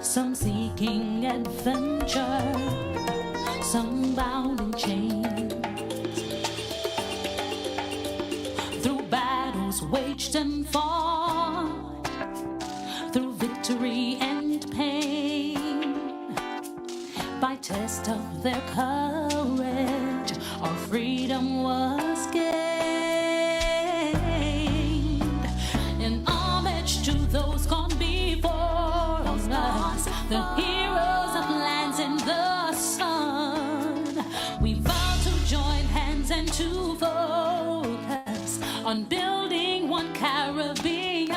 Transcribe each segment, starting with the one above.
some seeking adventure, some bound in chains, through battles waged and fought, through victory and pain, by test of their courage, our freedom was gained. In homage to those gone before us, the heroes of lands in the sun, we vow to join hands and to focus on building one Caribbean.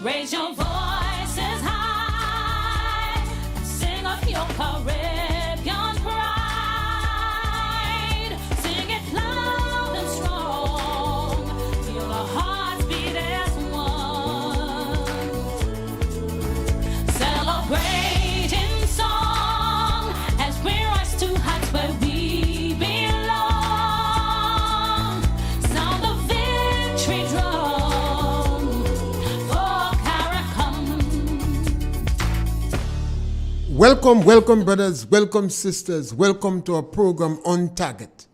Raise your voices high, sing of your Caribbean pride. Sing it loud and strong, feel our hearts beat as one. Celebrate in song as we rise to heights where we belong. Sound the victory drum for Caracom. Welcome, brothers, welcome, sisters, welcome to our program On Target.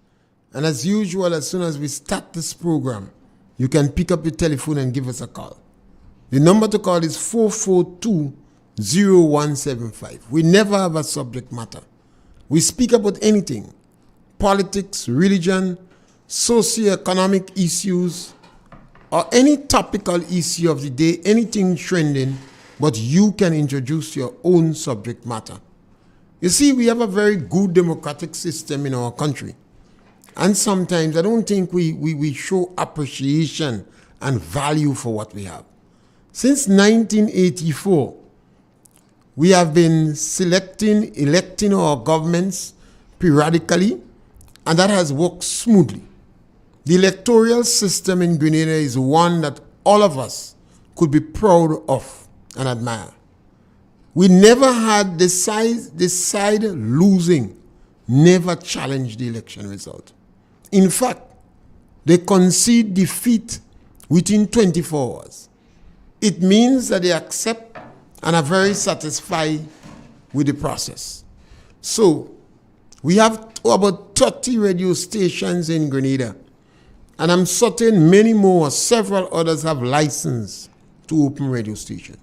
And as usual, as soon as we start this program, you can pick up your telephone and give us a call. The number to call is 442-0175. We never have a subject matter. We speak about anything: politics, religion, socio-economic issues, or any topical issue of the day, anything trending, but you can introduce your own subject matter. You see, we have a very good democratic system in our country. And sometimes I don't think we show appreciation and value for what we have. Since 1984, we have been electing our governments periodically, and that has worked smoothly. The electoral system in Grenada is one that all of us could be proud of and admire. We never had the side losing, never challenged the election result. In fact, they concede defeat within 24 hours. It means that they accept and are very satisfied with the process. So, we have about 30 radio stations in Grenada, and I'm certain many more, several others have license to open radio stations.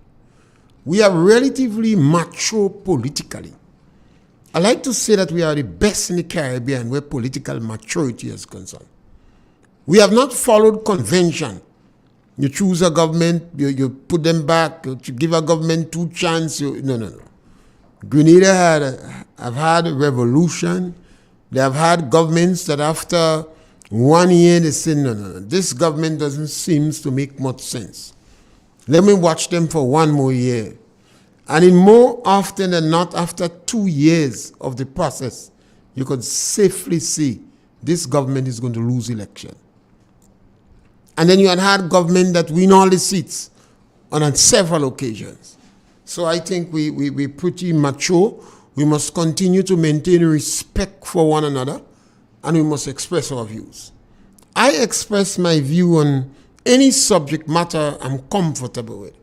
We are relatively mature politically. I like to say that we are the best in the Caribbean where political maturity is concerned. We have not followed convention. You choose a government, you put them back, you give a government two chances. No. Grenada have had a revolution. They have had governments that after 1 year they say, no, this government doesn't seem to make much sense. Let me watch them for 1 more year. And in more often than not, after 2 years of the process, you could safely see this government is going to lose election. And then you had government that win all the seats on several occasions. So I think we're pretty mature. We must continue to maintain respect for one another, and we must express our views. I express my view on any subject matter I'm comfortable with,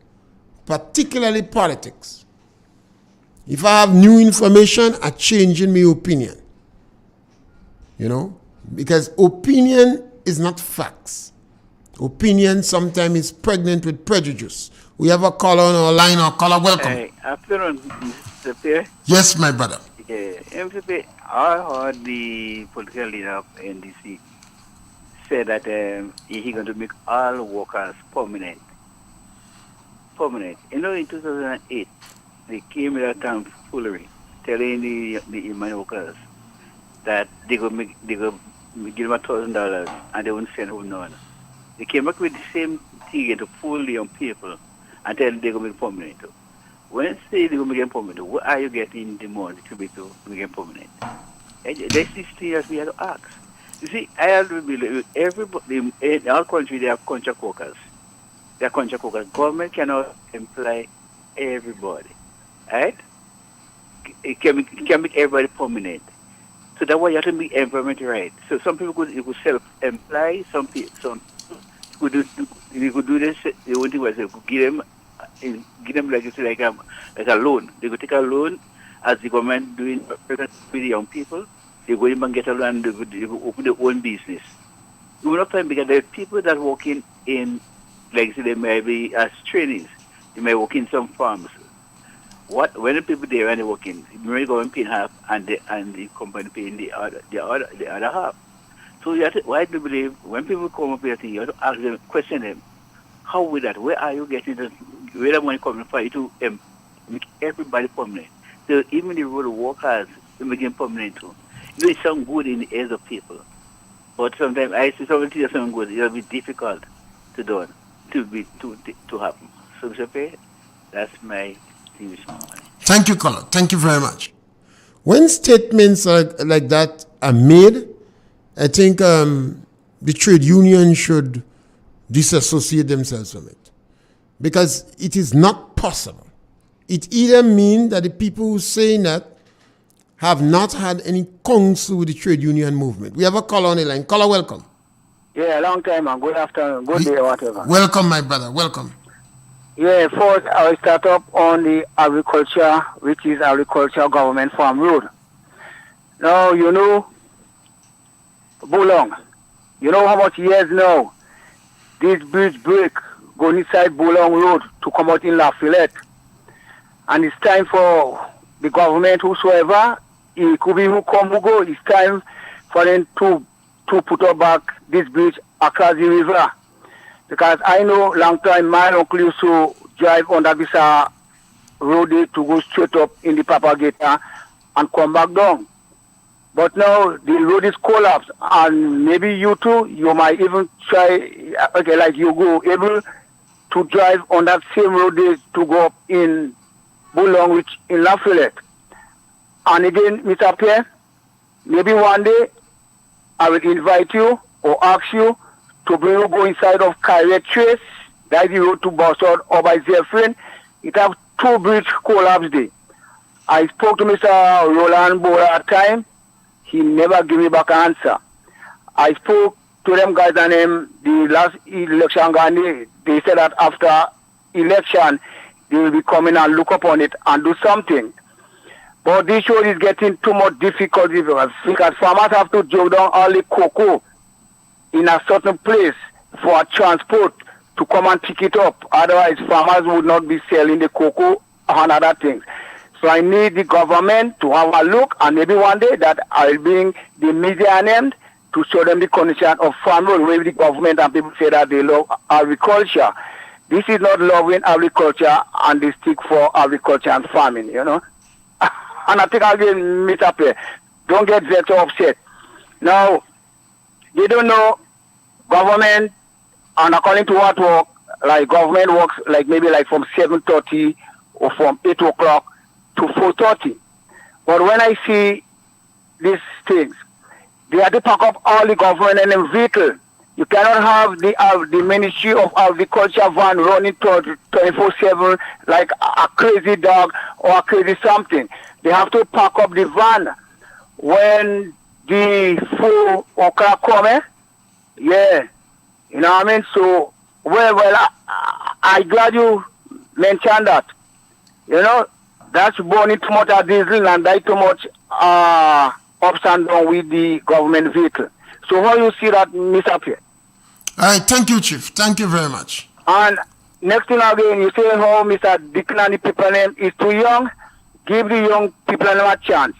particularly politics. If I have new information, I change in my opinion. Because opinion is not facts. Opinion sometimes is pregnant with prejudice. We have a caller on our line. Our caller, welcome. Hey, afternoon, Mr. Pierre. Yes, my brother. Mr. Pierre, I heard the political leader of NDC say that he's going to make all workers permanent. In 2008, they came with a tomfoolery, telling the human workers that they go give them $1,000 and they won't send home none. They came back with the same thing to fool the young people and tell them they're going to be permanent. When they say they're going to be permanent, what are you getting the money to make them permanent? That's the thing that we have to ask. You see, I always believe everybody in our country they have contract workers. They are contract workers. Government cannot employ everybody, right? It can make everybody permanent. So that's why you have to make employment right. So some people could self-employ, some people could do this. The only thing was they could give them give them like a loan. They could take a loan as the government doing with the young people. They go in and get a loan and they will open their own business. You will not find because there are people that working in, like say they may be as trainees. They may work in some farms. When the people there and they working, the government paying half and the company paying the other half. So you have to, why do you believe when people come up here, you have to ask them, question them, how with that? Where are you getting the where the money coming for you to make everybody permanent? So even the road workers, they make them permanent too. You know, it sounds good in the ears of people, but sometimes I see something that sounds good. It'll be difficult to do, to happen. So, Mr. Pierre, that's my thing this morning. Thank you, caller. Thank you very much. When statements like that are made, I think the trade union should disassociate themselves from it, because it is not possible. It either means that the people who say that have not had any counsel with the trade union movement. We have a caller on the line. Caller, welcome. Yeah, long time and good afternoon, good day, whatever. Welcome, my brother. Welcome. Yeah, first I'll start up on the agriculture, which is agriculture government farm road. Now, you know, Bulong, you know how much years now this bridge break going inside Bulong Road to come out in Lafayette. And it's time for the government, whosoever, it could be who come, who go, it's time for them to put up back this bridge across the river. Because I know long time my uncle used to drive under this road to go straight up in the Propagator and come back down. But now the road is collapsed, and maybe you too, you might even try, okay, like you go able to drive on that same road to go up in Bulong, which in Lafayette. And again, Mr. Pierre, maybe one day I will invite you or ask you to bring you go inside of Kyrie Trace, that is the road to Boston or by Zephyrin. It have two bridge collapse there. I spoke to Mr. Roland Bora at time. He never gave me back an answer. I spoke to them guys and the last election, they said that after election, they will be coming and look upon it and do something. But this show is getting too much difficulty because farmers have to jog down all the cocoa in a certain place for a transport to come and pick it up. Otherwise, farmers would not be selling the cocoa and other things. So I need the government to have a look, and maybe one day that I'll bring the media named to show them the condition of farm road, where the government and people say that they love agriculture. This is not loving agriculture, and they stick for agriculture and farming, you know. And I think I'll get Mr. Pierre. Don't get that upset. Now, they don't know government, and according to what work, like government works like maybe like from 7:30 or from 8 o'clock to 4:30. But when I see these things, they have to pack up all the government and the vehicle. You cannot have the Ministry of Agriculture van running 24/7 like a crazy dog or a crazy something. They have to pack up the van when the 4 o'clock come. Yeah, you know what I mean? So, well, I glad you mentioned that. You know, that's burning too much of diesel and die too much ups and down with the government vehicle. So how you see that, Mr. Pierre? All right, thank you, Chief. Thank you very much. And next thing again, you say how Mr. Dickon and the people name is too young. Give the young people a chance.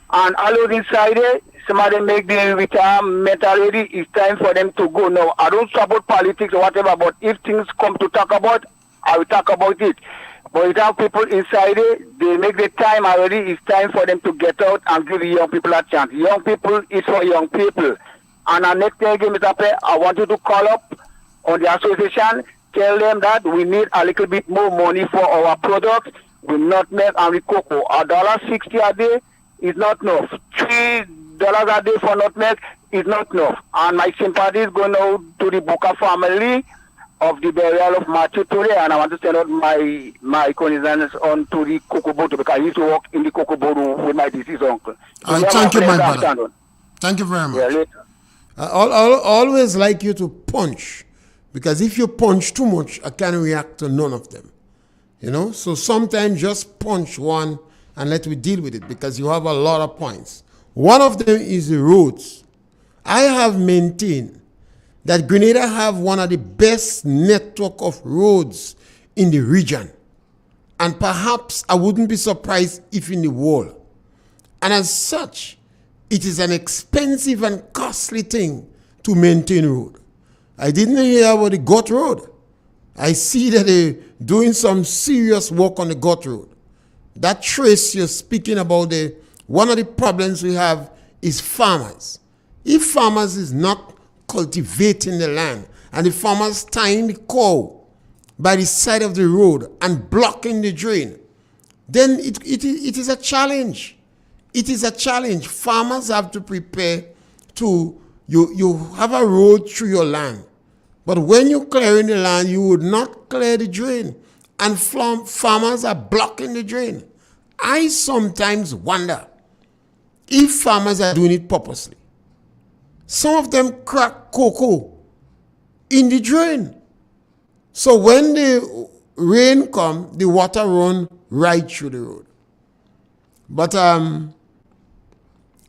And all those inside there, somebody make the retirement already, it's time for them to go. Now, I don't support politics or whatever, but if things come to talk about, I will talk about it. But if have people inside there, they make the time already, it's time for them to get out and give the young people a chance. Young people is for young people. And our next thing again, Mr. Pierre, I want you to call up on the association, tell them that we need a little bit more money for our products. We nutmeg and the cocoa. $1.60 a day is not enough. $3 a day for nutmeg is not enough. And my sympathy is going out to the Booker family of the burial of Matthew today, and I want to send out my condolences on to the cocoa boat because I used to work in the cocoa boat with my deceased uncle. So thank you, my brother. Thank you very much. Yeah, later. I always like you to punch, because if you punch too much, I can't react to none of them. You know, so sometimes just punch one and let me deal with it because you have a lot of points. One of them is the roads. I have maintained that Grenada have one of the best network of roads in the region. And perhaps I wouldn't be surprised if in the world. And as such, it is an expensive and costly thing to maintain road. I didn't hear about the Gut Road. I see that they're doing some serious work on the Gut Road. That trace you're speaking about, one of the problems we have is farmers. If farmers is not cultivating the land and the farmers tying the cow by the side of the road and blocking the drain, then it is a challenge. It is a challenge. Farmers have to prepare to, you have a road through your land. But when you're clearing the land, you would not clear the drain. And farmers are blocking the drain. I sometimes wonder if farmers are doing it purposely. Some of them crack cocoa in the drain. So when the rain comes, the water run right through the road. But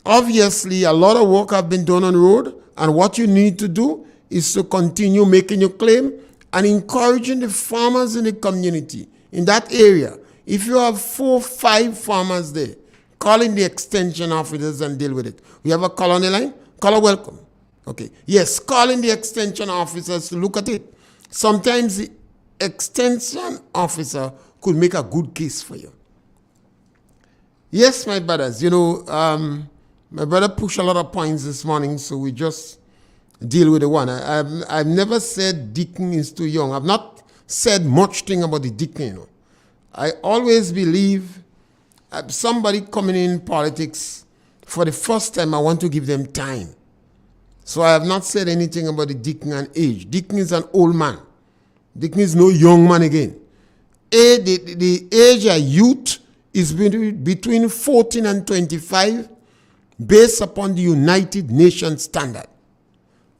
obviously, a lot of work have been done on the road, and what you need to do is to continue making your claim and encouraging the farmers in the community, in that area. If you have 4 or 5 farmers there, calling the extension officers and deal with it. We have a call on the line. Caller, welcome. Okay. Yes, calling the extension officers to look at it. Sometimes the extension officer could make a good case for you. Yes, my brothers, you know, my brother pushed a lot of points this morning, so we just deal with the one. I've never said Deacon is too young. I've not said much thing about the Deacon, you know. I always believe somebody coming in politics for the first time, I want to give them time. So I have not said anything about the Deacon and age. Deacon is an old man. Deacon is no young man again. The age of youth is between 14 and 25 based upon the United Nations standard.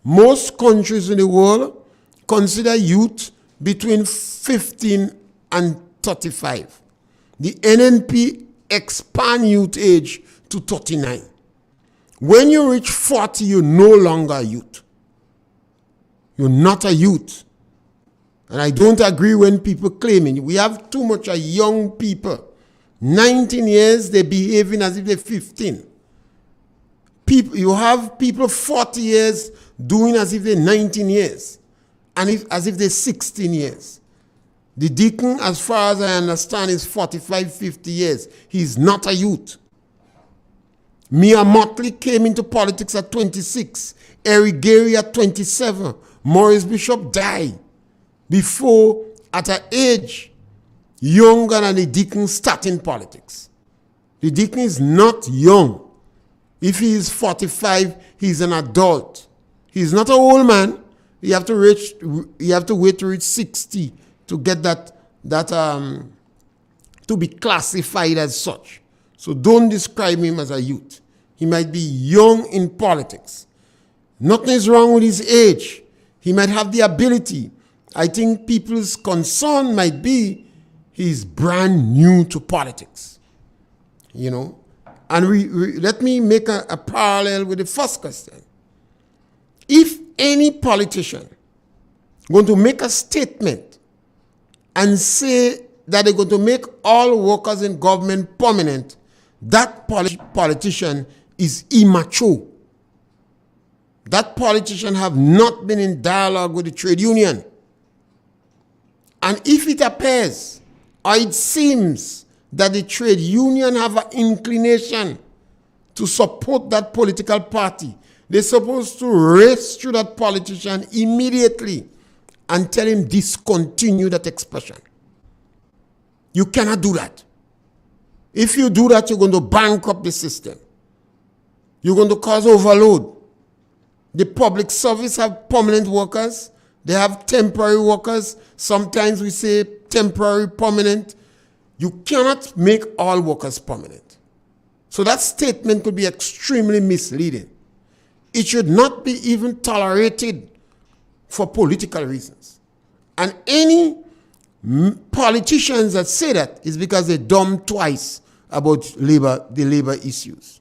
Most countries in the world consider youth between 15 and 35. The NNP expand youth age to 39. When you reach 40, you're no longer a youth. You're not a youth. And I don't agree when people claiming we have too much of young people. 19 years, they're behaving as if they're 15. You have people 40 years doing as if they're 19 years. And as if they're 16 years. The Deacon, as far as I understand, is 45, 50 years. He's not a youth. Mia Motley came into politics at 26. Eric Gary at 27. Maurice Bishop died before, at an age younger than the Deacon starting politics. The Deacon is not young. If he is 45, he's an adult. He's not an old man. You have to wait to reach 60 to get that to be classified as such. So don't describe him as a youth. He might be young in politics. Nothing is wrong with his age. He might have the ability. I think people's concern might be he's brand new to politics. You know? And let me make a parallel with the first question. If any politician going to make a statement and say that they're going to make all workers in government permanent, that politician is immature. That politician have not been in dialogue with the trade union. And if it appears or it seems that the trade union have an inclination to support that political party, they're supposed to race through that politician immediately and tell him discontinue that expression. You cannot do that. If you do that, you're going to bankrupt the system. You're going to cause overload. The public service have permanent workers. They have temporary workers. Sometimes we say temporary, permanent. You cannot make all workers permanent. So that statement could be extremely misleading. It should not be even tolerated for political reasons. And any Politicians that say that is because they're dumb twice about the labor issues.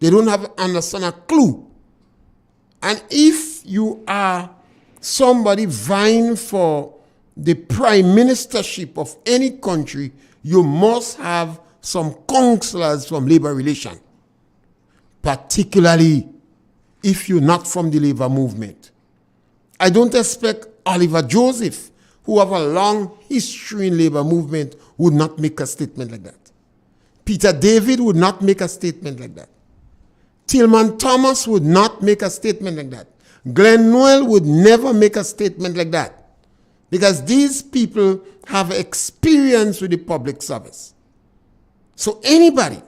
They don't understand a clue. And if you are somebody vying for the prime ministership of any country, you must have some counselors from labor relation, particularly if you're not from the labor movement. I don't expect Oliver Joseph, who have a long history in labor movement, would not make a statement like that. Peter David would not make a statement like that. Tillman Thomas would not make a statement like that. Glenn Noel would never make a statement like that, because these people have experience with the public service. So anybody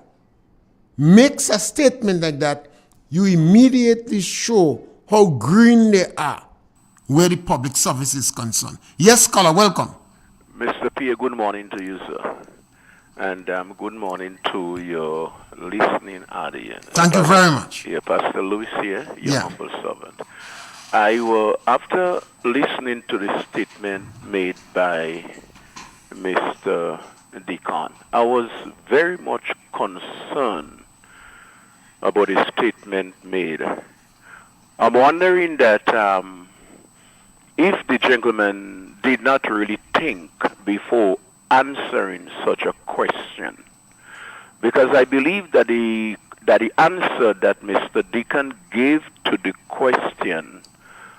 makes a statement like that, you immediately show how green they are where the public service is concerned. Yes, caller, welcome. Mr. Pierre, good morning to you, sir. And good morning to your listening audience. Thank you very much. Yeah, Pastor Louis here, your humble servant. After listening to the statement made by Mr. Deacon, I was very much concerned about the statement made. I'm wondering that if the gentleman did not really think before answering such a question, because I believe that the answer that Mr. Deacon gave to the question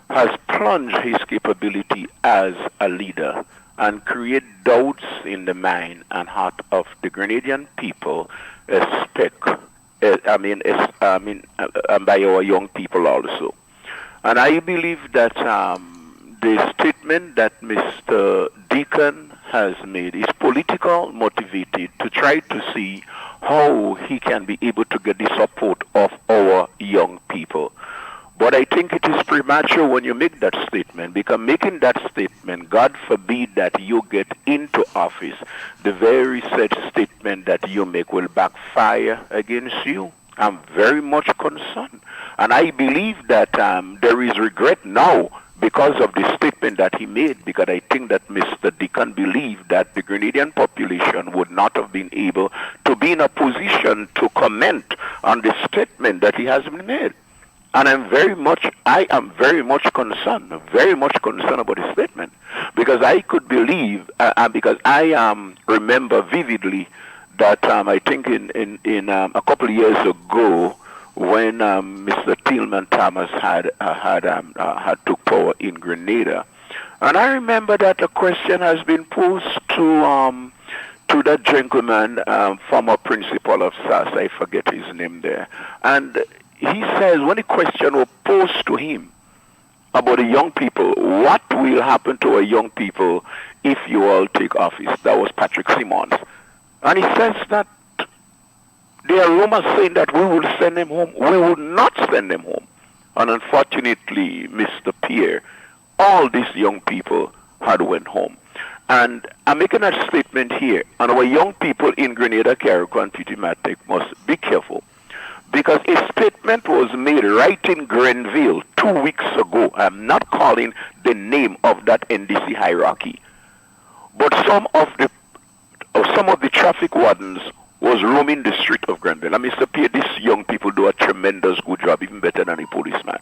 has plunged his capability as a leader and create doubts in the mind and heart of the Grenadian people, and by our young people also. And I believe that the statement that Mr. Deacon has made is political motivated to try to see how he can be able to get the support of our young people. But I think it is premature when you make that statement, because making that statement, God forbid that you get into office, the very said statement that you make will backfire against you. I'm very much concerned. And I believe that there is regret now because of the statement that he made, because I think that Mr. Deacon believed that the Grenadian population would not have been able to be in a position to comment on the statement that he has made. And I am very much concerned about the statement, because I could believe, because I remember vividly that I think in a couple of years ago, when Mr. Tillman Thomas had took power in Grenada, and I remember that a question has been posed to that gentleman, former principal of SAS, I forget his name there, and he says, when the question was posed to him about the young people, what will happen to our young people if you all take office? That was Patrick Simmons. And he says that there are rumors saying that we will send them home. We will not send them home. And unfortunately, Mr. Pierre, all these young people had went home. And I'm making a statement here, and our young people in Grenada, Carriacou, and Petit-Matic must be careful, because a statement was made right in Grenville 2 weeks ago. I'm not calling the name of that NDC hierarchy, but some of the traffic wardens was roaming the street of Grenville. And Mr. Pierre, these young people do a tremendous good job, even better than a policeman.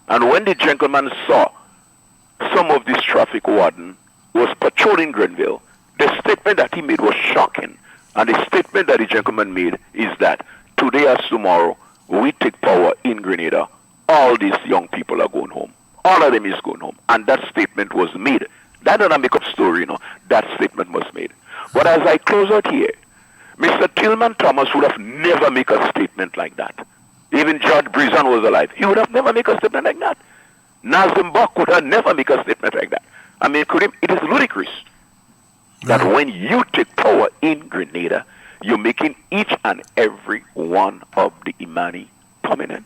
And when the gentleman saw some of these traffic warden was patrolling Grenville, the statement that he made was shocking. And the statement that the gentleman made is that today as tomorrow, we take power in Grenada, all these young people are going home. All of them is going home. And that statement was made. That doesn't make up story, That statement was made. But as I close out here, Mr. Tillman Thomas would have never made a statement like that. Even George Brizan was alive. He would have never made a statement like that. Nazim Bok would have never made a statement like that. I mean, it is ludicrous that when you take power in Grenada, you're making each and every one of the Imani prominent.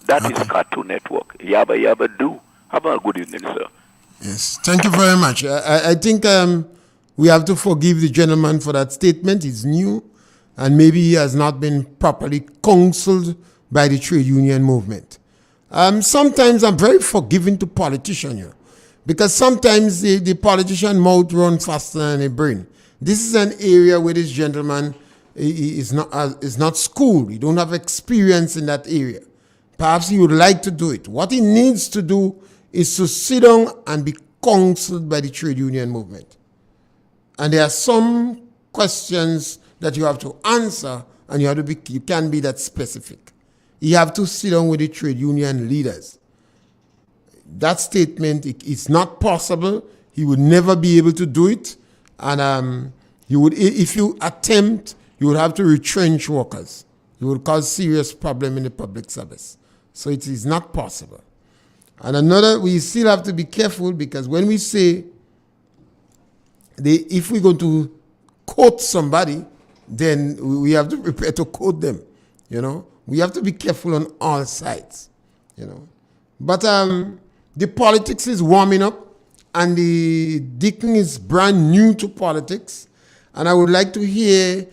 That is Cartoon Network. Yabba yabba do. Have a good evening, sir. Yes, thank you very much. I think we have to forgive the gentleman for that statement. It's new, and maybe he has not been properly counseled by the trade union movement. Sometimes I'm very forgiving to politicians here, Because sometimes the politician mouth run faster than the brain. This is an area where this gentleman is not schooled. He don't have experience in that area. Perhaps he would like to do it. What he needs to do is to sit down and be counseled by the trade union movement. And there are some questions that you have to answer, and you can't be that specific. You have to sit down with the trade union leaders. That statement is not possible. He would never be able to do it. And if you attempt, you would have to retrench workers. You would cause serious problem in the public service. So it is not possible. And we still have to be careful, because when we say, if we're going to quote somebody, then we have to prepare to quote them. We have to be careful on all sides. But the politics is warming up, and the Deacon is brand new to politics. And I would like to hear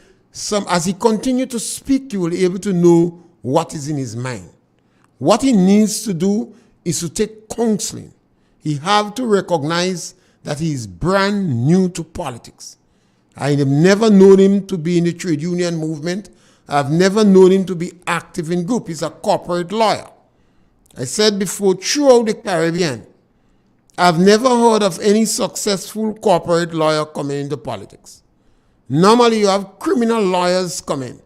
as he continues to speak, you will be able to know what is in his mind. What he needs to do is to take counseling. He have to recognize that he is brand new to politics. I have never known him to be in the trade union movement. I've never known him to be active in group. He's a corporate lawyer. I said before, throughout the Caribbean, I've never heard of any successful corporate lawyer coming into politics. Normally, you have criminal lawyers come in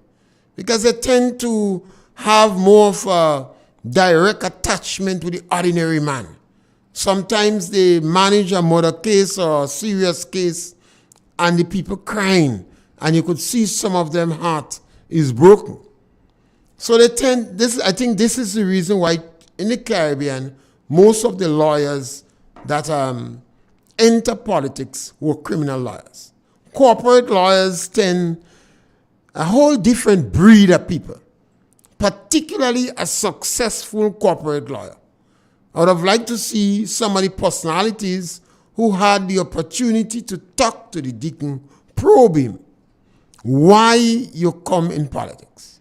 because they tend to have more of a direct attachment with the ordinary man. Sometimes they manage a murder case or a serious case, and the people crying, and you could see some of them heart is broken. So I think this is the reason why in the Caribbean, most of the lawyers that enter politics were criminal lawyers. Corporate lawyers tend a whole different breed of people, particularly a successful corporate lawyer. I would have liked to see some of the personalities who had the opportunity to talk to the Deacon, probe him, why you come in politics.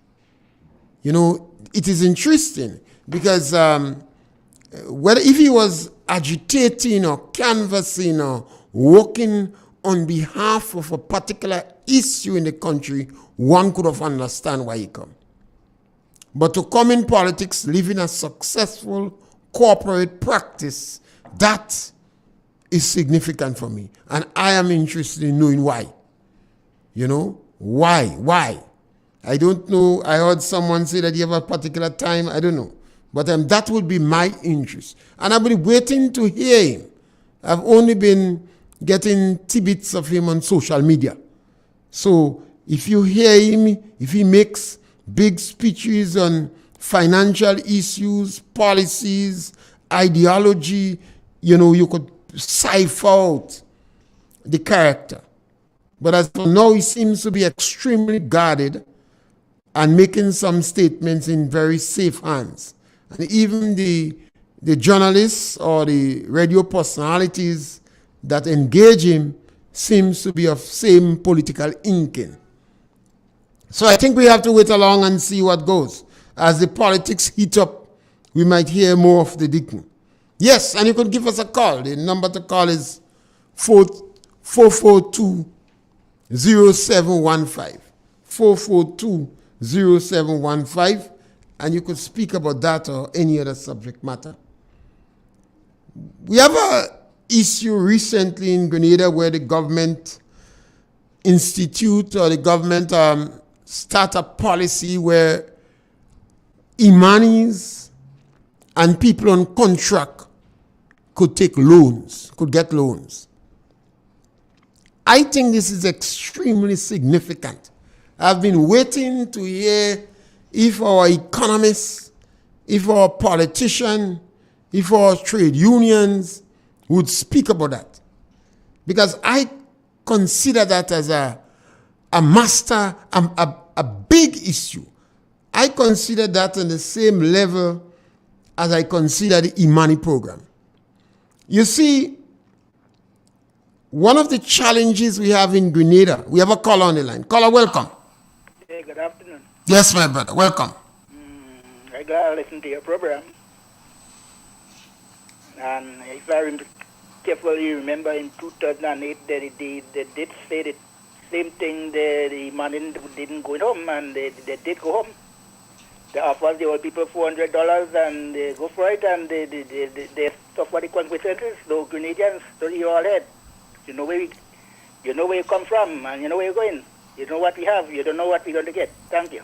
It is interesting because if he was agitating or canvassing or working on behalf of a particular issue in the country, one could have understand why he come. But to come in politics, living a successful corporate practice, that is significant for me. And I am interested in knowing why. Why? I don't know. I heard someone say that you have a particular time. I don't know. But that would be my interest. And I've been waiting to hear him. I've only been getting tidbits of him on social media. So if you hear him, if he makes big speeches on financial issues, policies, ideology, you could cipher out the character. But as for now, he seems to be extremely guarded and making some statements in very safe hands. And even the journalists or the radio personalities that engage him seems to be of same political inking. So I think we have to wait along and see what goes. As the politics heat up, we might hear more of the Deacon. Yes, and you could give us a call. The number to call is 442-0715. 442-0715. And you could speak about that or any other subject matter. We have an issue recently in Grenada where the government institute or the government start a policy where Imanis and people on contract could get loans. I think this is extremely significant. I've been waiting to hear if our economists, if our politicians, if our trade unions would speak about that. Because I consider that as a big issue. I consider that on the same level as I consider the Imani program. You see, one of the challenges we have in Grenada, we have a caller on the line. Caller, welcome. Hey, good afternoon. Yes, my brother, welcome. I got to listen to your program. And if I carefully remember in 2008 that they did say the same thing. The man didn't go home, and they did go home. They offered the old people $400 and they go for it, and they suffer the consequences. Those Grenadians, don't you all head. You know where you come from, and you know where you're going. You know what we have. You don't know what we're going to get. Thank you.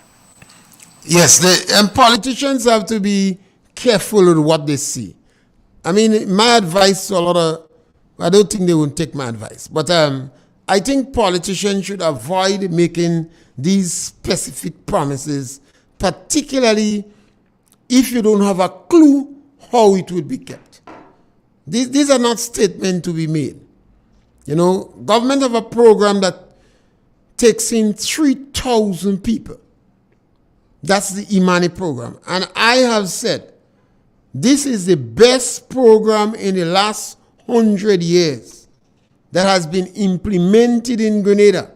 Yes, and politicians have to be careful with what they see. I mean, my advice to a lot of, I don't think they will take my advice, but I think politicians should avoid making these specific promises, particularly if you don't have a clue how it will be kept. These are not statements to be made. You know, government have a program that takes in 3,000 people. That's the Imani program. And I have said, this is the best program in the last 100 years that has been implemented in Grenada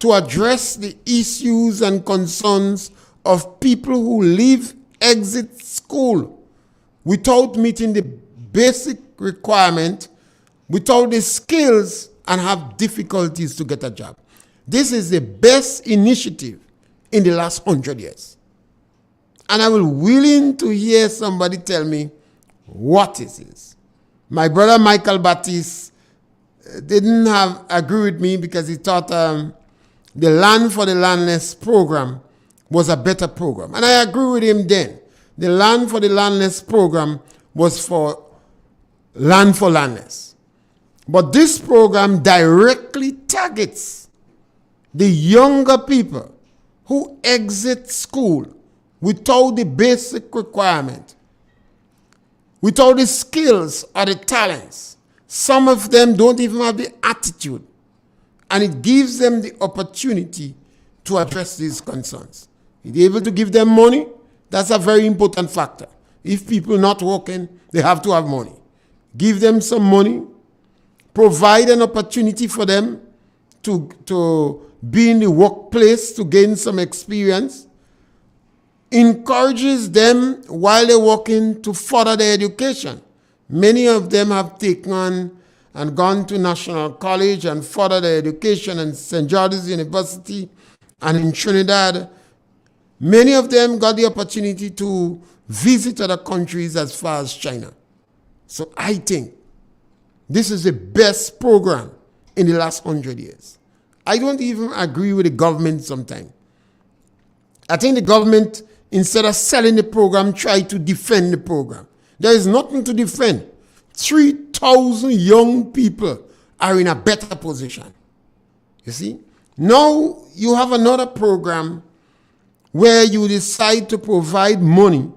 to address the issues and concerns of people who leave, exit school without meeting the basic requirement, without the skills, and have difficulties to get a job. This is the best initiative in the last 100 years. And I will willing to hear somebody tell me what it is. My brother Michael Baptiste didn't agree with me because he thought the Land for the Landless program was a better program. And I agree with him then. The Land for the Landless program was for land for landless. But this program directly targets the younger people who exit school without the basic requirement, without the skills or the talents. Some of them don't even have the attitude. And it gives them the opportunity to address these concerns. If you're able to give them money, that's a very important factor. If people are not working, they have to have money. Give them some money, provide an opportunity for them to be in the workplace to gain some experience, encourages them while they're working to further their education. Many of them have taken on and gone to National College and furthered their education in St. George's University and in Trinidad. Many of them got the opportunity to visit other countries as far as China. So I think this is the best program in the last 100 years. I don't even agree with the government sometimes. I think the government, instead of selling the program, try to defend the program. There is nothing to defend. 3,000 young people are in a better position. You see? Now you have another program where you decide to provide money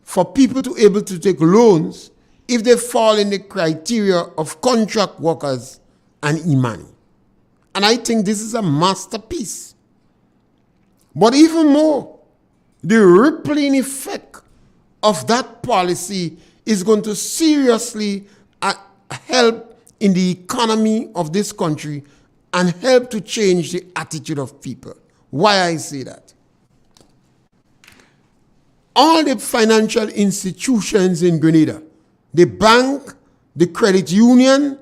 for people to be able to take loans if they fall in the criteria of contract workers and Imani. And I think this is a masterpiece. But even more, the rippling effect of that policy is going to seriously help in the economy of this country and help to change the attitude of people. Why I say that? All the financial institutions in Grenada, the bank, the credit union,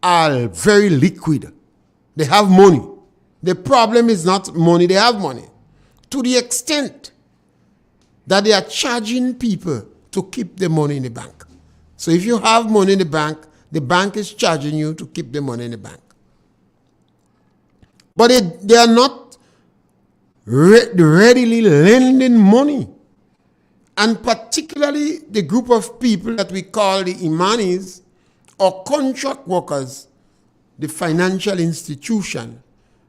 are very liquid. They have money. The problem is not money, they have money. To the extent that they are charging people to keep the money in the bank. So if you have money in the bank is charging you to keep the money in the bank. But they are not readily lending money. And particularly the group of people that we call the Imanis or contract workers, the financial institution,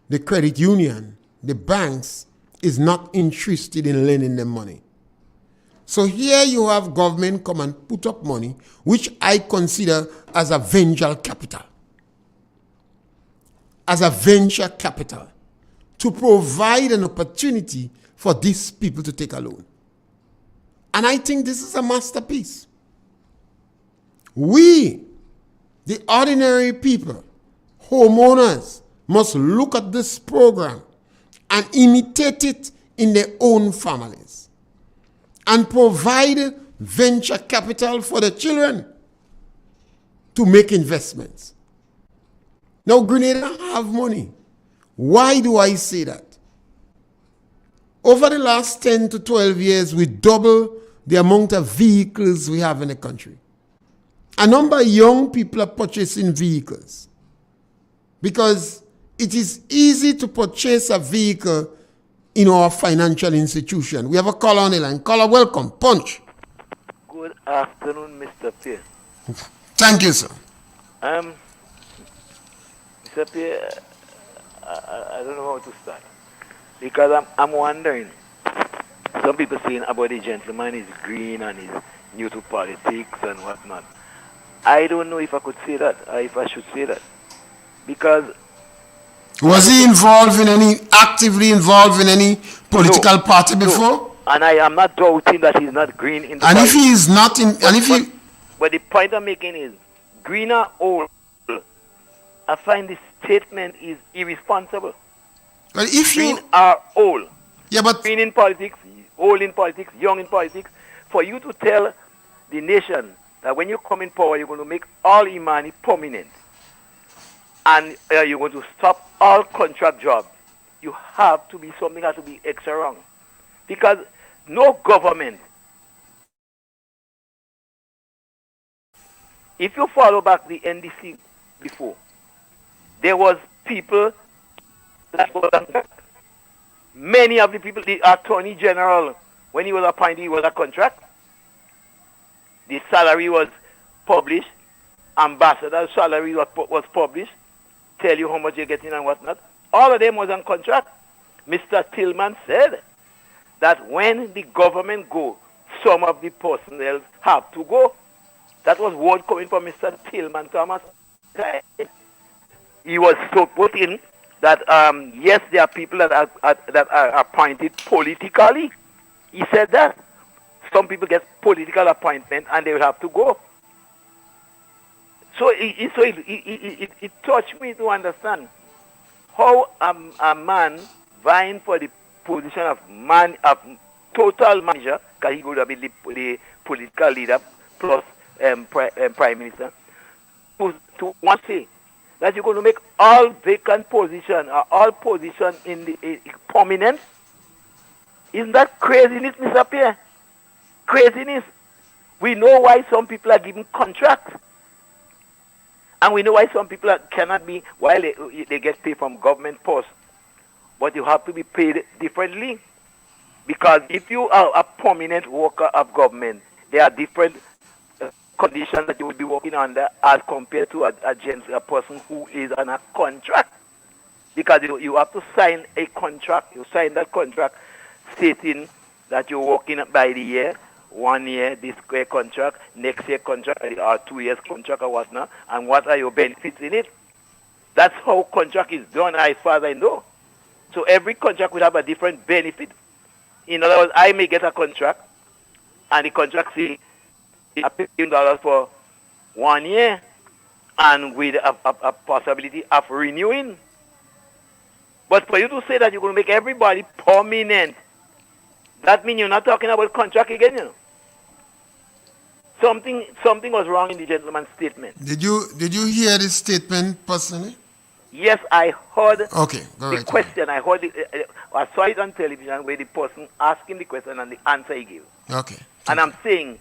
the credit union, the banks is not interested in lending them money. So here you have government come and put up money, which I consider as a venture capital. As a venture capital to provide an opportunity for these people to take a loan. And I think this is a masterpiece. We, the ordinary people, homeowners, must look at this program and imitate it in their own families and provide venture capital for the children. to make investments. Now, Grenada have money. Why do I say that? Over the last 10 to 12 years, we double the amount of vehicles we have in the country. A number of young people are purchasing vehicles because it is easy to purchase a vehicle in our financial institution. We have a caller on the line. Caller, welcome. Punch. Good afternoon, Mr. Pierre. Thank you, sir. Mr. Pierre, I don't know how to start. Because I'm wondering, some people saying about the gentleman is green and he's new to politics and whatnot. I don't know if I could say that, or if I should say that. Because... Was he actively involved in any political party before? No. And I am not doubting that he's not green in the And party. if he is not in, But the point I'm making is, green or old, I find this statement is irresponsible. But if Green you... or old. Yeah, but... Green in politics, old in politics, young in politics. For you to tell the nation that when you come in power, you're going to make all Imani permanent. And you're going to stop all contract jobs. You have to be something that to be extra wrong. Because no government, if you follow back the NDC before, there was people that were many of the people, the Attorney General, when he was appointed, he was a contract. The salary was published. Ambassador's salary was published. Tell you how much you're getting and whatnot. All of them was on contract. Mr. Tillman said that when the government go, some of the personnel have to go. That was word coming from Mr. Tillman Thomas. He was so put in that, yes, there are people that are appointed politically. He said that. Some people get political appointment and they will have to go. So it touched me to understand how a man vying for the position of total manager, because he would be the political leader plus prime minister, to want to say that you're going to make all vacant position or all position in the prominent. Isn't that craziness, Mr. Pierre? Craziness. We know why some people are given contracts. And we know why some people cannot be, while they get paid from government posts. But you have to be paid differently. Because if you are a prominent worker of government, there are different conditions that you will be working under as compared to a person who is on a contract. Because you have to sign a contract. You sign that contract stating that you're working by the year. 1 year, this year contract, next year contract, or 2 years contract or whatnot, and what are your benefits in it? That's how contract is done as far as I know. So every contract will have a different benefit. In other words, I may get a contract, and the contract says $15 for 1 year, and with a possibility of renewing. But for you to say that you're going to make everybody permanent, that means you're not talking about contract again, you know. Something was wrong in the gentleman's statement. Did you hear this statement personally? Yes, I heard the question. I heard I saw it on television where the person asking the question and the answer he gave. Okay. And I'm saying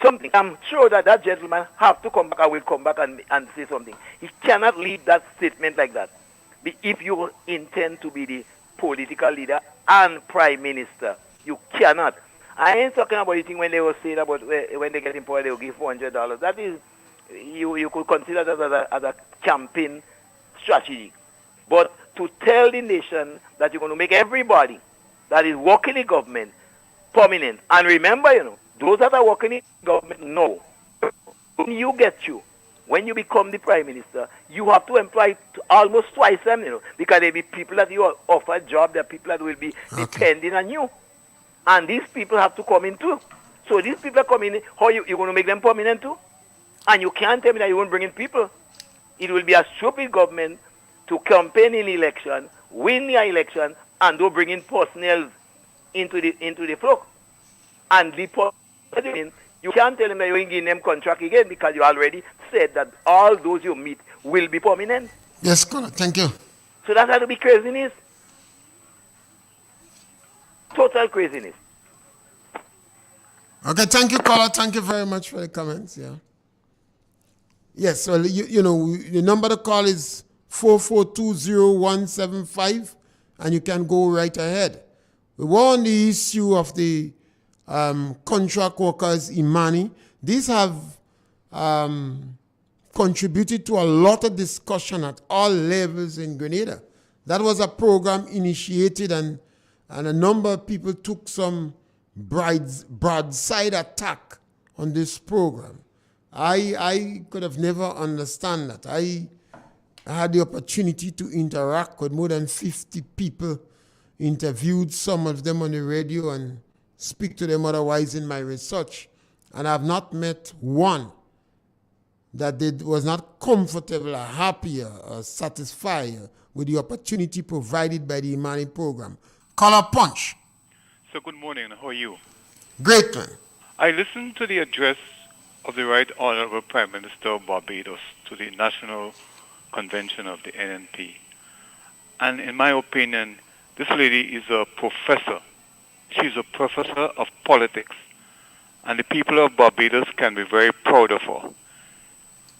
something. I'm sure that gentleman have to come back. I will come back and say something. He cannot leave that statement like that. If you intend to be the political leader and prime minister, you cannot. I ain't talking about anything when they were saying about when they get in power, they will give $400. That is, you could consider that as a campaign strategy. But to tell the nation that you're going to make everybody that is working in government permanent, and remember, you know, those that are working in government know, when you become the prime minister, you have to employ almost twice them, you know, because there will be people that you offer a job, there are people that will be depending on you. And these people have to come in too. So these people are coming in, how you're going to make them permanent too? And you can't tell me that you won't bring in people. It will be a stupid government to campaign in election, win the election, and don't bring in personnel into the flock. And the personnel, you can't tell them that you're giving them contract again because you already said that all those you meet will be permanent. Yes, caller. Thank you. So that had to be craziness. Total craziness. Okay, thank you, caller. Thank you very much for the comments. Yeah. Yes, well, you know, the number to call is 4420175, and you can go right ahead. We were on the issue of the contract workers, Imani. These have contributed to a lot of discussion at all levels in Grenada. That was a program initiated, and a number of people took some broadside attack on this program. I could have never understand that. I had the opportunity to interact with more than 50 people, interviewed some of them on the radio and speak to them otherwise in my research. And I've not met one that was not comfortable or happy or satisfied with the opportunity provided by the Imani program. Caller Punch. So good morning. How are you? Great, man. I listened to the address of the Right Honorable Prime Minister of Barbados to the National Convention of the NNP. And in my opinion, this lady is a professor. She's a professor of politics. And the people of Barbados can be very proud of her.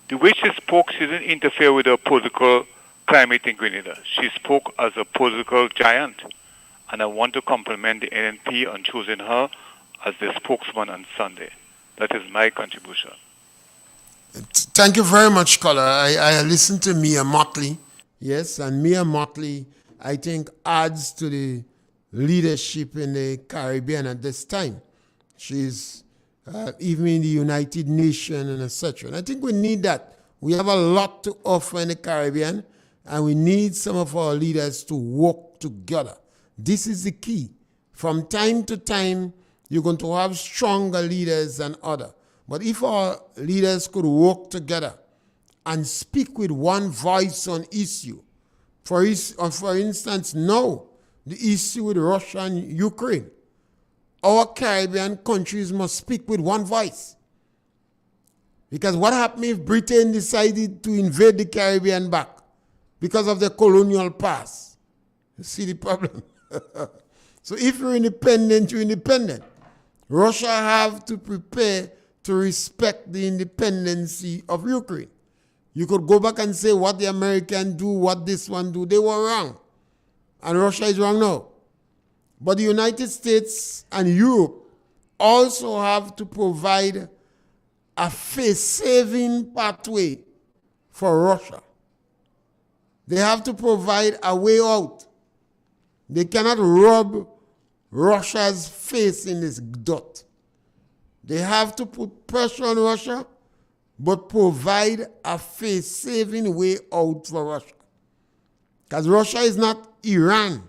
The way she spoke, she didn't interfere with the political climate in Grenada. She spoke as a political giant. And I want to compliment the NNP on choosing her as the spokesman on Sunday. That is my contribution. Thank you very much, caller. I listened to Mia Motley. Yes, and Mia Motley, I think, adds to the leadership in the Caribbean at this time. She's even in the United Nations and etc. And I think we need that. We have a lot to offer in the Caribbean, and we need some of our leaders to work together. This is the key. From time to time, you're going to have stronger leaders than others. But if our leaders could work together and speak with one voice on issue, for instance, now, the issue with Russia and Ukraine, our Caribbean countries must speak with one voice. Because what happened if Britain decided to invade the Caribbean back because of the colonial past? You see the problem? So if you're independent, you're independent. Russia have to prepare to respect the independency of Ukraine. You could go back and say what the Americans do, what this one do. They were wrong. And Russia is wrong now. But the United States and Europe also have to provide a face-saving pathway for Russia. They have to provide a way out. They cannot rub Russia's face in this dirt. They have to put pressure on Russia, but provide a face-saving way out for Russia. Because Russia is not Iran.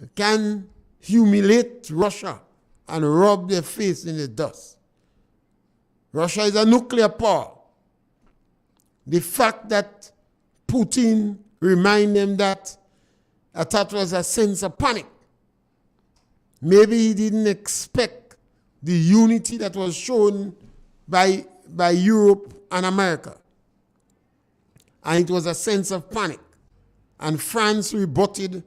You can humiliate Russia and rub their face in the dust. Russia is a nuclear power. The fact that Putin reminded them that was a sense of panic. Maybe he didn't expect the unity that was shown by Europe and America. And it was a sense of panic. And France rebutted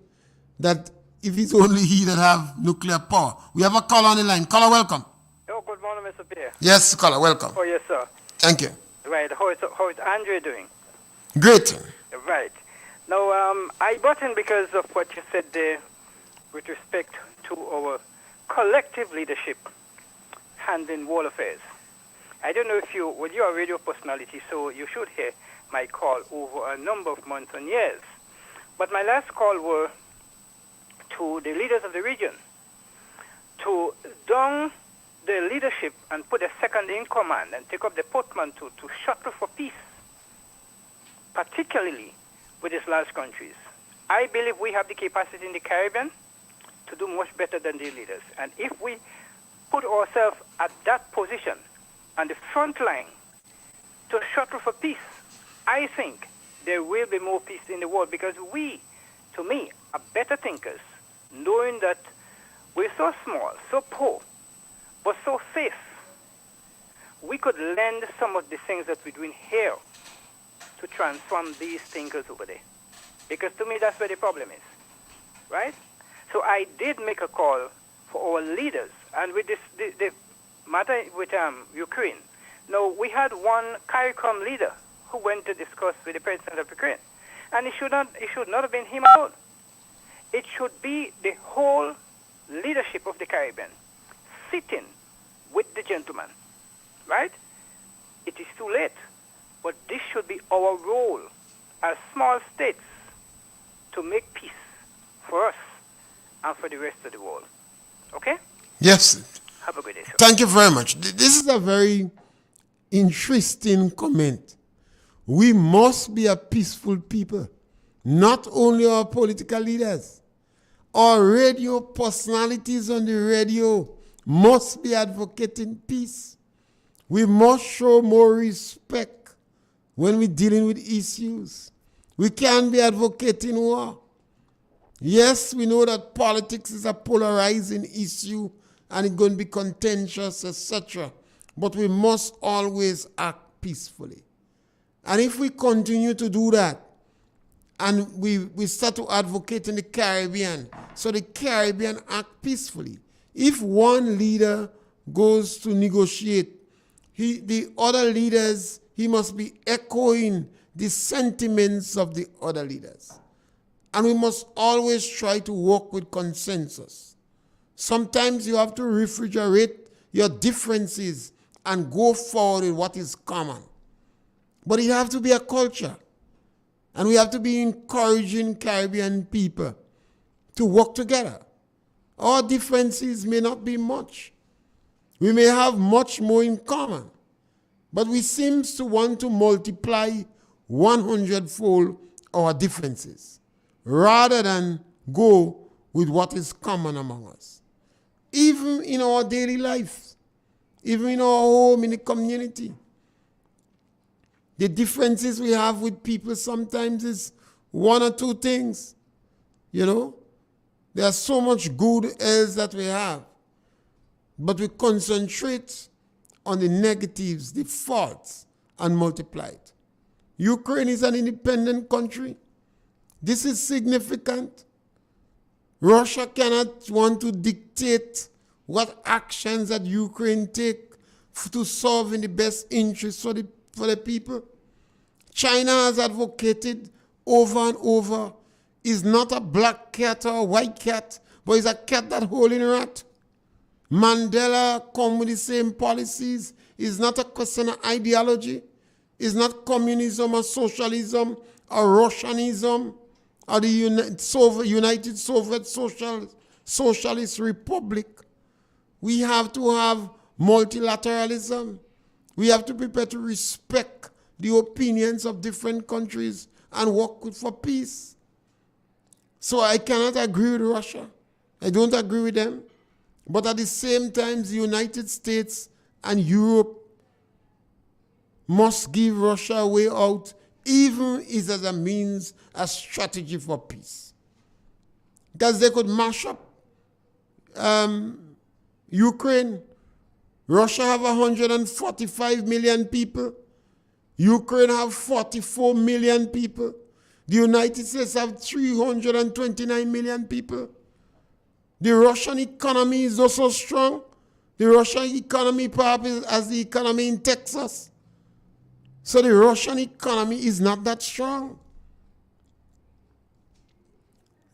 that if it's only he that have nuclear power. We have a caller on the line. Caller, welcome. Oh, good morning, Mr. Pierre. Yes, caller, welcome. Oh, yes, sir. Thank you. Right. How is Andre doing? Great. Right. Now, I brought in because of what you said there with respect to our collective leadership handling world affairs. I don't know if you're a radio personality, so you should hear my call over a number of months and years. But my last call were to the leaders of the region to down the leadership and put a second in command and take up the portmanteau to struggle for peace, particularly with these large countries. I believe we have the capacity in the Caribbean to do much better than the leaders. And if we put ourselves at that position on the front line to struggle for peace, I think there will be more peace in the world because we, to me, are better thinkers, knowing that we're so small, so poor, but so safe. we could lend some of the things that we're doing here to transform these thinkers over there. Because to me, that's where the problem is, right? So I did make a call for our leaders, and with this, the matter with Ukraine. Now, we had one CARICOM leader who went to discuss with the president of Ukraine, and it should not have been him alone. It should be the whole leadership of the Caribbean sitting with the gentleman, right? It is too late, but this should be our role as small states to make peace for us and for the rest of the world. Okay? Yes. Have a good day, sir. Thank you very much. This is a very interesting comment. We must be a peaceful people, not only our political leaders. Our radio personalities on the radio must be advocating peace. We must show more respect when we're dealing with issues. We can't be advocating war. Yes, we know that politics is a polarizing issue and it's going to be contentious, etc. But we must always act peacefully. And if we continue to do that, and we start to advocate in the Caribbean, so the Caribbean act peacefully. If one leader goes to negotiate, the other leaders, he must be echoing the sentiments of the other leaders. And we must always try to work with consensus. Sometimes you have to refrigerate your differences and go forward with what is common. But it has to be a culture. And we have to be encouraging Caribbean people to work together. Our differences may not be much. We may have much more in common. But we seem to want to multiply 100-fold our differences rather than go with what is common among us. Even in our daily lives, even in our home, in the community, the differences we have with people sometimes is one or two things. You know, there's so much good else that we have, but we concentrate on the negatives, the faults, and multiply it. Ukraine is an independent country. This is significant. Russia cannot want to dictate what actions that Ukraine take to serve in the best interest for the people. China has advocated over and over is not a black cat or a white cat, but it's a cat that holding a rat. Mandela come with the same policies. It's not a question of ideology. It's not communism or socialism or Russianism or the United Soviet Socialist Republic. We have to have multilateralism. We have to prepare to respect the opinions of different countries and work for peace. So I cannot agree with Russia. I don't agree with them. But at the same time, the United States and Europe must give Russia a way out, even if as a means, a strategy for peace. Because they could mash up Ukraine. Russia have 145 million people. Ukraine have 44 million people. The United States have 329 million people. The Russian economy is also strong. The Russian economy perhaps is as the economy in Texas. So the Russian economy is not that strong.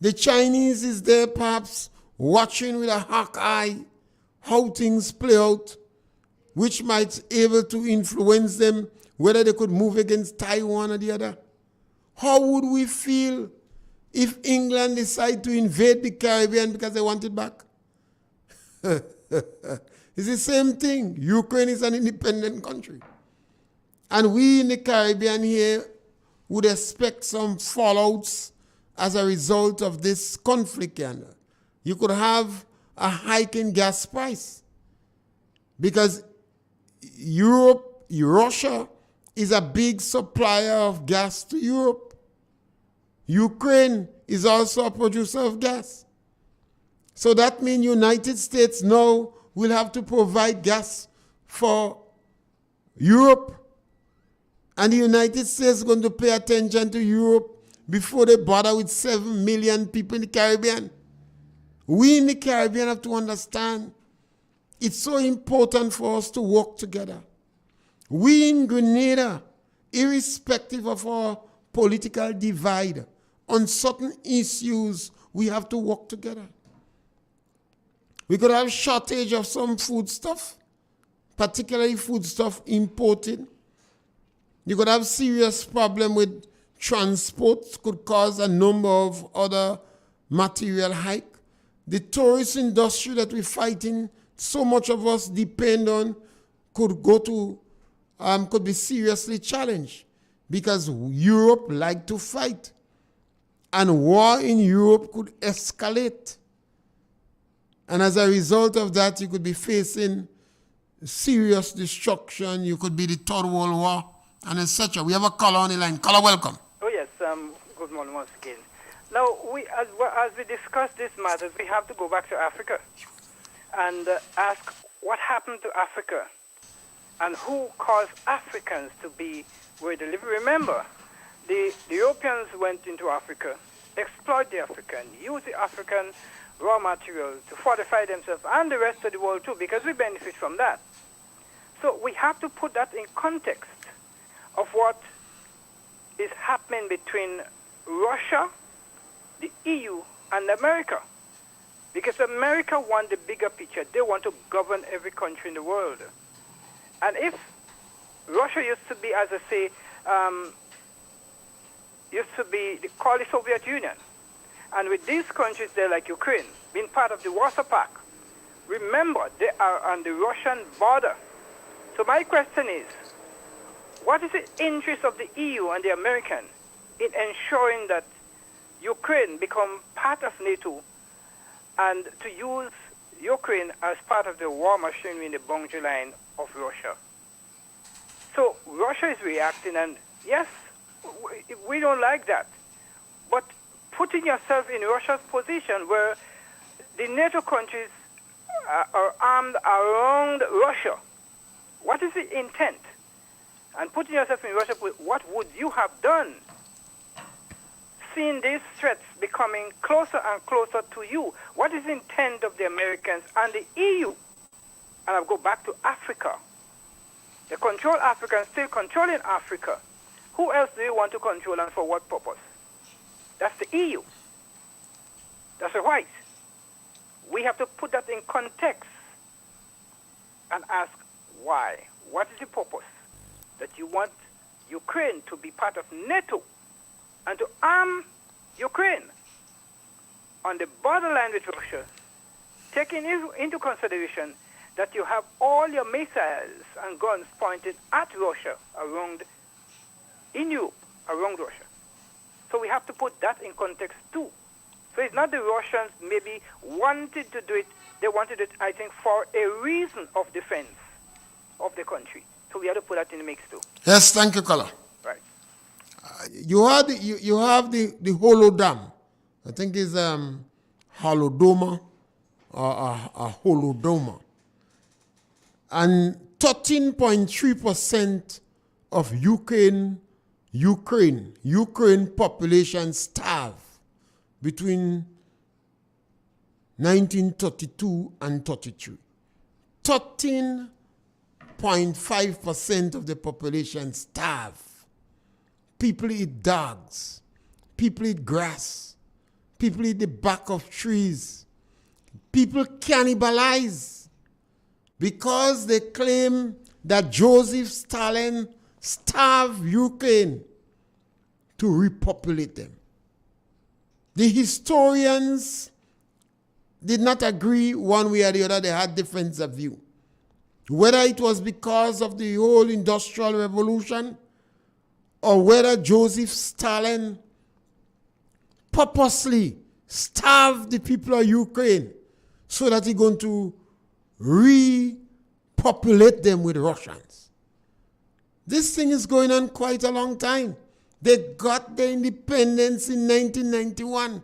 The Chinese is there perhaps watching with a hawk eye how things play out, which might be able to influence them, whether they could move against Taiwan or the other. How would we feel if England decided to invade the Caribbean because they want it back? It's the same thing. Ukraine is an independent country. And we in the Caribbean here would expect some fallouts as a result of this conflict. You could have a hike in gas price because Russia is a big supplier of gas to Europe. Ukraine is also a producer of gas. So that means United States now will have to provide gas for Europe and the United States are going to pay attention to Europe before they bother with 7 million people in the Caribbean. We in the Caribbean have to understand it's so important for us to work together. We in Grenada, irrespective of our political divide, on certain issues, we have to work together. We could have shortage of some food stuff, particularly food stuff imported. You could have serious problem with transport, could cause a number of other material hike. The tourist industry that we're fighting, so much of us depend on, could be seriously challenged because Europe like to fight. And war in Europe could escalate. And as a result of that, you could be facing serious destruction. You could be the Third World War, and etc. We have a caller on the line. Caller, welcome. Oh, yes. Good morning once again. Now, as we discuss these matters, we have to go back to Africa and ask what happened to Africa and who caused Africans to be where they live. Remember, the Europeans went into Africa, exploit the African, use the African raw material to fortify themselves and the rest of the world too, because we benefit from that. So we have to put that in context of what is happening between Russia, the EU, and America. Because America want the bigger picture. They want to govern every country in the world. And if Russia used to be, as I say, called the Soviet Union, and with these countries there like Ukraine, being part of the Warsaw Pact, remember, they are on the Russian border. So my question is, what is the interest of the EU and the American in ensuring that Ukraine become part of NATO and to use Ukraine as part of the war machinery in the boundary line of Russia? So Russia is reacting, and yes, we don't like that. But putting yourself in Russia's position where the NATO countries are armed around Russia, what is the intent? And putting yourself in Russia, what would you have done? Seeing these threats becoming closer and closer to you, what is the intent of the Americans and the EU? And I'll go back to Africa. They control Africa and still controlling Africa. Who else do you want to control and for what purpose? That's the EU. That's right. We have to put that in context and ask why. What is the purpose? That you want Ukraine to be part of NATO and to arm Ukraine on the borderline with Russia, taking into consideration that you have all your missiles and guns pointed at Russia in Europe, around Russia. So we have to put that in context too. So it's not the Russians maybe wanted to do it. They wanted it, I think, for a reason of defense of the country. So we have to put that in the mix too. Yes, thank you, caller. Right. You have the hologram. I think it's holodoma or a holodoma. And 13.3% of Ukraine population starved between 1932 and 33. 13.5% of the population starved. People eat dogs. People eat grass. People eat the bark of trees. People cannibalize because they claim that Joseph Stalin starved Ukraine to repopulate them. The historians did not agree one way or the other. They had difference of view. Whether it was because of the whole Industrial Revolution or whether Joseph Stalin purposely starved the people of Ukraine so that he's going to repopulate them with Russians. This thing is going on quite a long time. They got their independence in 1991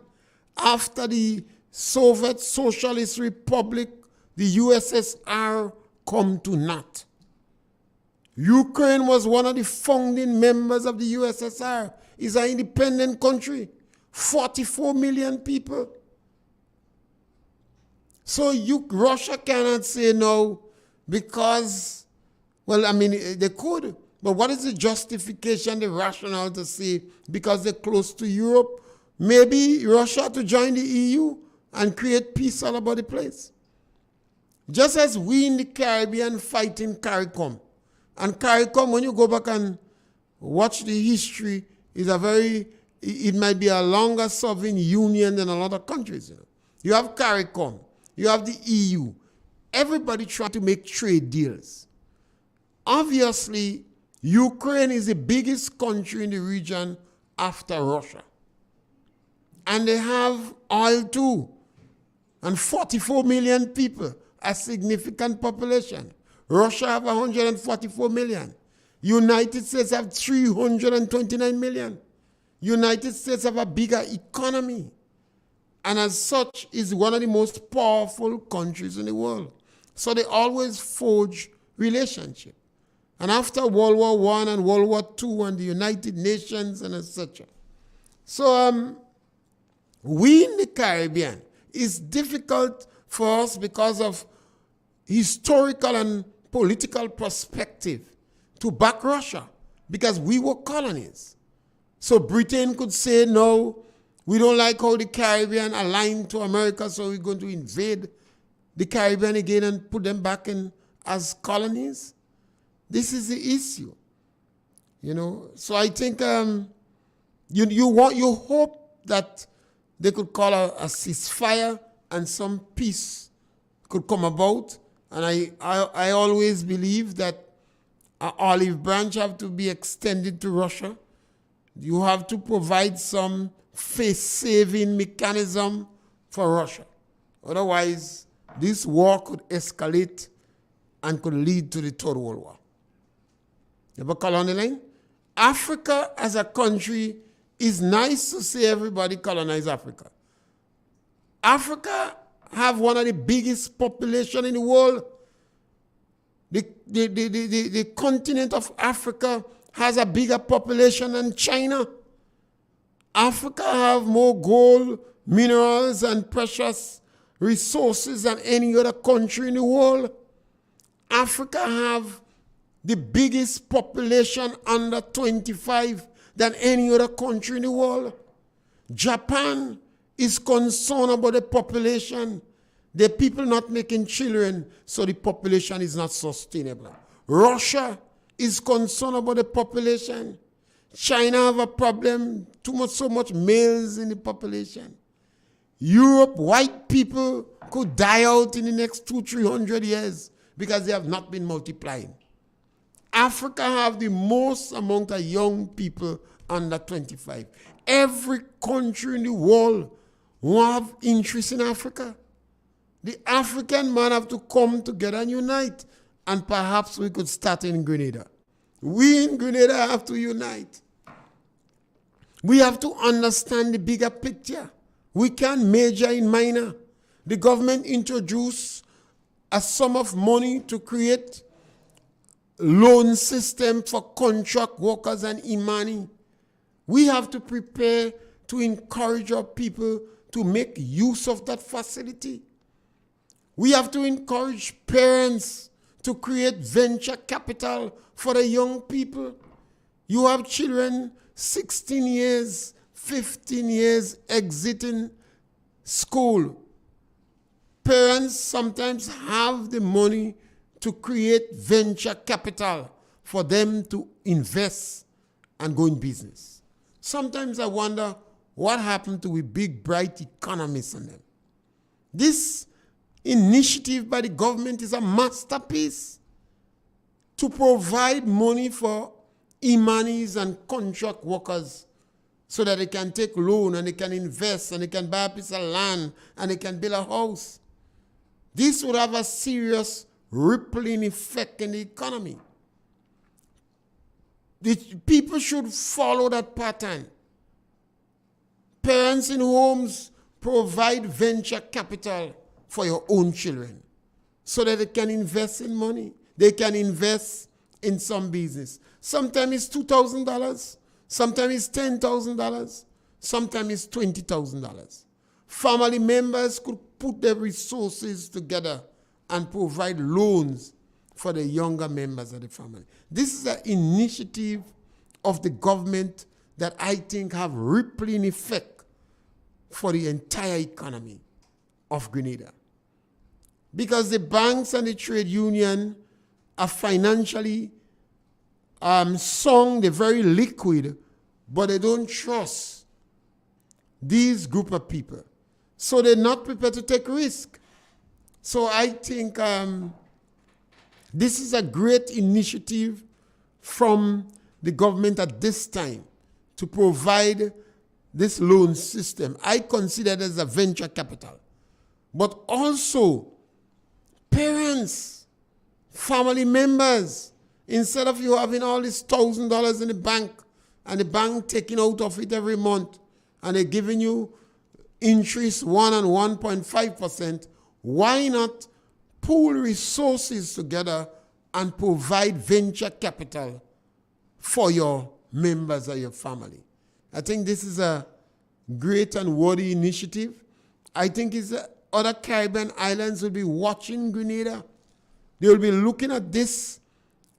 after the Soviet Socialist Republic, the USSR, come to naught. Ukraine was one of the founding members of the USSR. It's an independent country. 44 million people. So Russia cannot say no because, well, I mean, they could. But what is the justification, the rationale to say because they're close to Europe, maybe Russia to join the EU and create peace all about the place? Just as we in the Caribbean fighting CARICOM. And CARICOM, when you go back and watch the history, is it might be a longer serving union than a lot of countries. You have CARICOM, you have the EU. Everybody trying to make trade deals. Obviously, Ukraine is the biggest country in the region after Russia. And they have oil too. And 44 million people, a significant population. Russia have 144 million. United States have 329 million. United States have a bigger economy. And as such, is one of the most powerful countries in the world. So they always forge relationship. And after World War I and World War II and the United Nations and etc. So we in the Caribbean, it's difficult for us because of historical and political perspective to back Russia because we were colonies. So Britain could say, no, we don't like how the Caribbean aligned to America, so we're going to invade the Caribbean again and put them back in as colonies. This is the issue, So I think you hope that they could call a ceasefire and some peace could come about. And I always believe that an olive branch have to be extended to Russia. You have to provide some face-saving mechanism for Russia. Otherwise, this war could escalate and could lead to the Third World War. You have a call on the line? Africa as a country, is nice to say everybody colonize Africa. Africa have one of the biggest population in the world. The continent of Africa has a bigger population than China. Africa have more gold, minerals, and precious resources than any other country in the world. Africa have the biggest population under 25 than any other country in the world. Japan is concerned about the population. The people not making children, so the population is not sustainable. Russia is concerned about the population. China have a problem, so much males in the population. Europe, white people could die out in the next 200-300 years because they have not been multiplying. Africa have the most amount of young people under 25. Every country in the world will have interest in Africa. The African man have to come together and unite. And perhaps we could start in Grenada. We in Grenada have to unite. We have to understand the bigger picture. We can't major in minor. The government introduced a sum of money to create loan system for contract workers and Imani. We have to prepare to encourage our people to make use of that facility. We have to encourage parents to create venture capital for the young people. You have children 16 years, 15 years exiting school. Parents sometimes have the money to create venture capital for them to invest and go in business. Sometimes I wonder what happened to we big, bright economists on them. This initiative by the government is a masterpiece to provide money for Imanis and contract workers so that they can take loan and they can invest and they can buy a piece of land and they can build a house. This would have a serious rippling effect in the economy. The people should follow that pattern. Parents in homes provide venture capital for your own children so that they can invest in money. They can invest in some business. Sometimes it's $2,000. Sometimes it's $10,000. Sometimes it's $20,000. Family members could put their resources together and provide loans for the younger members of the family. This is an initiative of the government that I think have rippling effect for the entire economy of Grenada. Because the banks and the trade union are financially sound, they're very liquid, but they don't trust these group of people. So they're not prepared to take risk. So I think this is a great initiative from the government at this time to provide this loan system. I consider it as a venture capital. But also, parents, family members, instead of you having all this $1,000 in the bank and the bank taking out of it every month and they're giving you interest 1 and 1.5%, why not pool resources together and provide venture capital for your members of your family? I think this is a great and worthy initiative. I think other Caribbean islands will be watching Grenada. They will be looking at this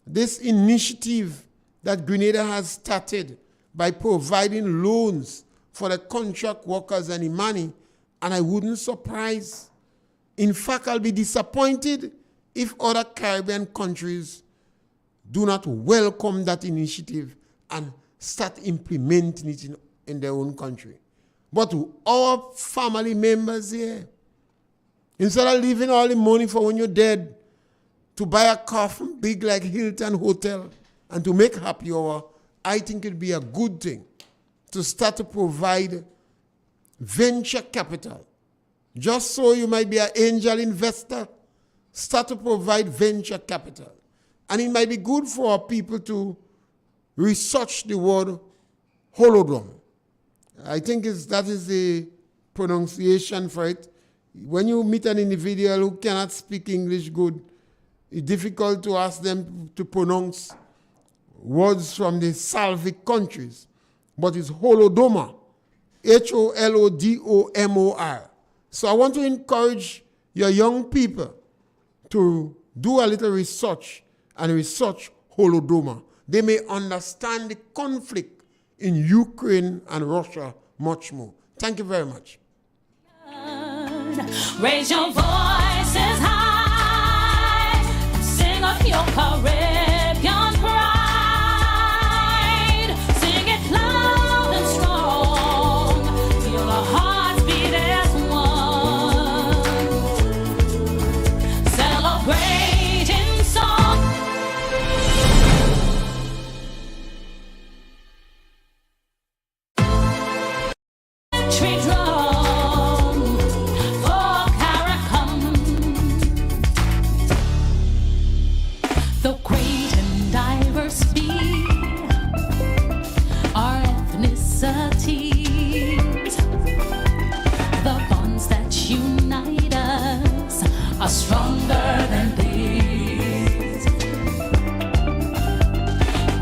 initiative that Grenada has started by providing loans for the contract workers and Imani, and I wouldn't surprise. In fact, I'll be disappointed if other Caribbean countries do not welcome that initiative and start implementing it in their own country. But our family members here, instead of leaving all the money for when you're dead, to buy a car from big like Hilton Hotel and to make happy hour, I think it'd be a good thing to start to provide venture capital. Just so you might be an angel investor, start to provide venture capital. And it might be good for our people to research the word holodom. I think that is the pronunciation for it. When you meet an individual who cannot speak English good, it's difficult to ask them to pronounce words from the Slavic countries. But it's holodoma, Holodomor. So I want to encourage your young people to do a little research and research holodoma. They may understand the conflict in Ukraine and Russia much more. Thank you very much. Raise your voices high, sing of your Caribbean pride, sing it loud and strong, feel our hearts beat as one, celebrating song. Tree drum.